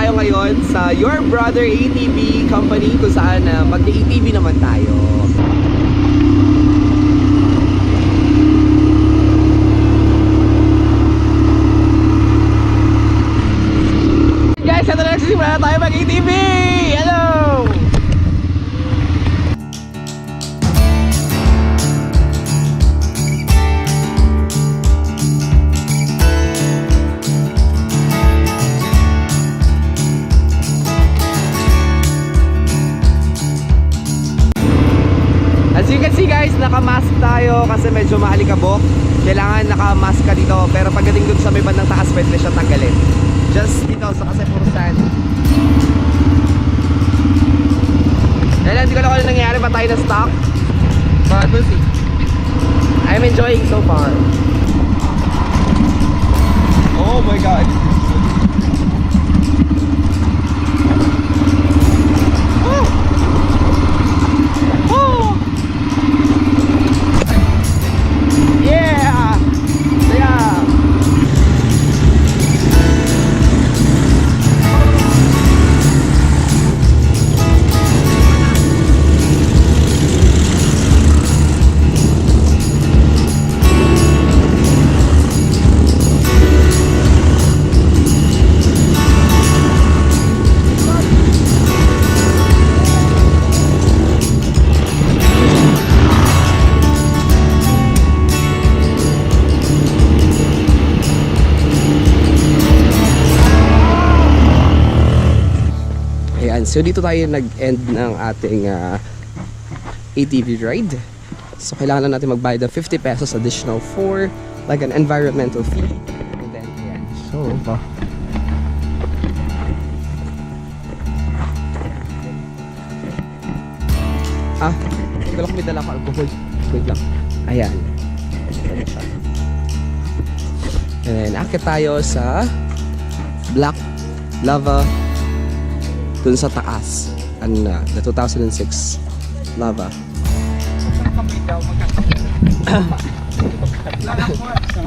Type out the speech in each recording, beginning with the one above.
tayo ngayon sa Your Brother ATV Company kung saan mag-ATV naman tayo. Guys, ito na nagsisimula na tayo mag-ATV! Hello! As you can see guys, naka-mask tayo kasi medyo maalikabok. Kailangan naka-mask ka dito. Pero pagdating dun sa may bandang taas, pwede siya tanggalin. Just dito, so kasi puro sand. Kaya hindi ko na kung ano nangyari, pa tayo na stock. But we'll see. I'm enjoying so far. Oh my god. So dito tayo nag-end ng ating ATV ride. So kailangan na natin magbayad ng 50 pesos additional for like an environmental fee. And then yeah. So wala ko may dala ko alcohol. Wait lang. Ayan. And then akit tayo sa Black Lava dun sa taas, the 2006 lava.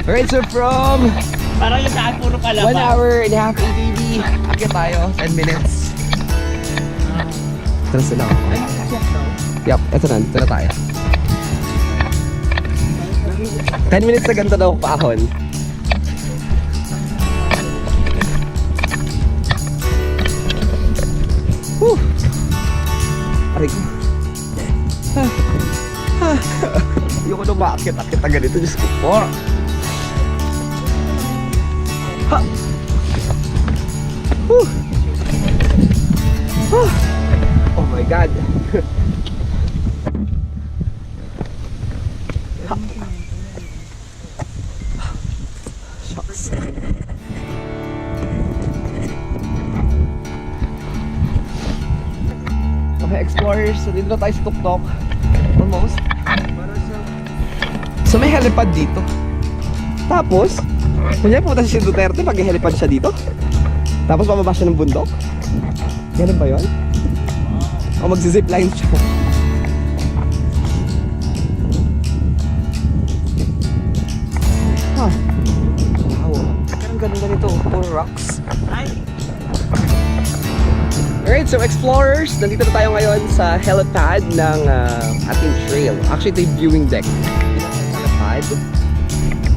Alright, so from parang yung daan puro kalaba. 1 hour and a half ATV, akit tayo, 10 minutes. Tara sila. Yup, eto na, dito na tayo. 10 minutes na ganito daw paahon. Whew! Aray ko. Ayoko na maakit-akit na ganito. Diyos ko po. Ha! Whew! Oh my God! Shucks. Explorers, so dito na tayo sa tuktok. Almost. So may helipad dito. Tapos kunyari pumunta si Duterte, mag-helipad siya dito. Tapos pababa siya ng bundok. Ganun ba yun? O magzi-zipline siya. Wow. Ang ganda nito, puro rocks. Alright, so explorers, nandito na tayo ngayon sa helipad ng ating trail. Actually, ito yung viewing deck. Helipad.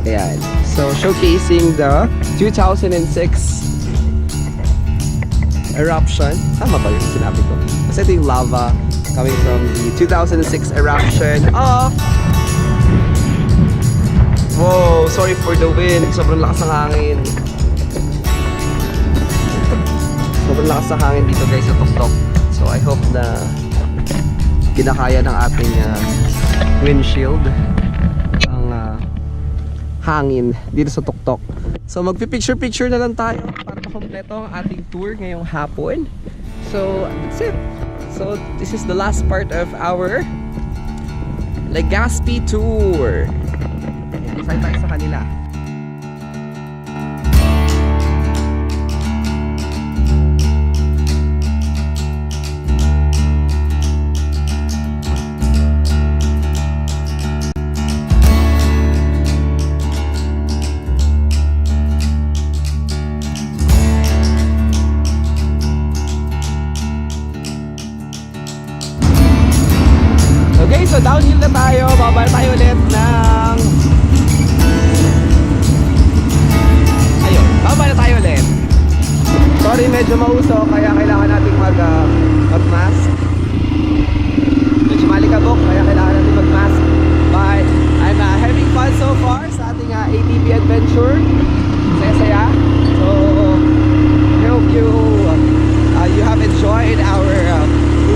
Ayan. So, showcasing the 2006 eruption. Tama ba yung sinabi ko? Kasi ito yung lava coming from the 2006 eruption of... Whoa, sorry for the wind. Sobrang lakas ng hangin. Sobrang lakas ng hangin dito guys sa tuktok. So I hope na kinakaya ng ating windshield ang hangin dito sa tuktok. So magpi-picture na lang tayo para makompleto ang ating tour ngayong hapon. So that's it. So this is the last part of our Legaspi Tour. Isay tayo sa kanila. Downhill na tayo. Babalik tayo ulit ng... Ayun, babalik tayo ulit. Sorry, medyo mauso, kaya kailangan nating mag-mask. Medyo malikabok, kaya kailangan natin mag-mask. But I'm having fun so far sa ating ATV adventure. Saya-saya. So, I hope you have enjoyed our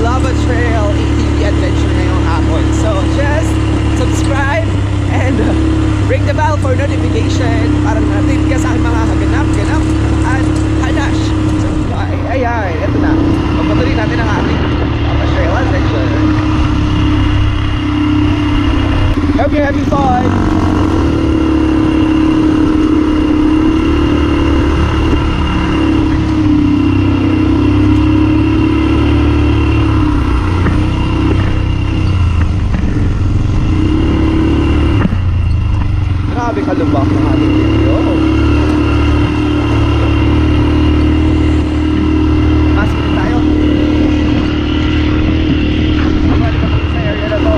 Lava Trail ATV adventure ngayong hapon. So, just subscribe and ring the bell for notification para natin ka sa mga ganap at hanash. So, ay, eto na. Pagpatuloy natin ang ating Lava Trail adventure. Hope you're having fun! Grabe kalubak ng ating video. Mask din tayo. Balik ako sa area na to.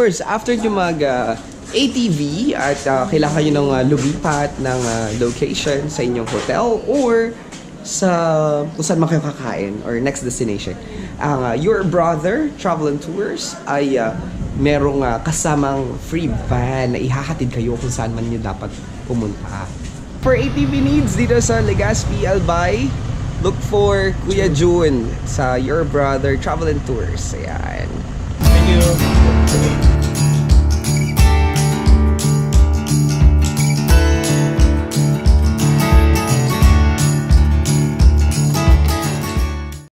course, after nyo mag ATV at kailangan nyo ng lumipat ng location sa inyong hotel or sa kung saan man kayo kakain or next destination, ang Your Brother Travel and Tours ay merong kasamang free van na ihahatid kayo kung saan man nyo dapat pumunta. For ATV needs dito sa Legaspi Albay, look for Kuya June sa Your Brother Travel and Tours. Ayan. Thank you.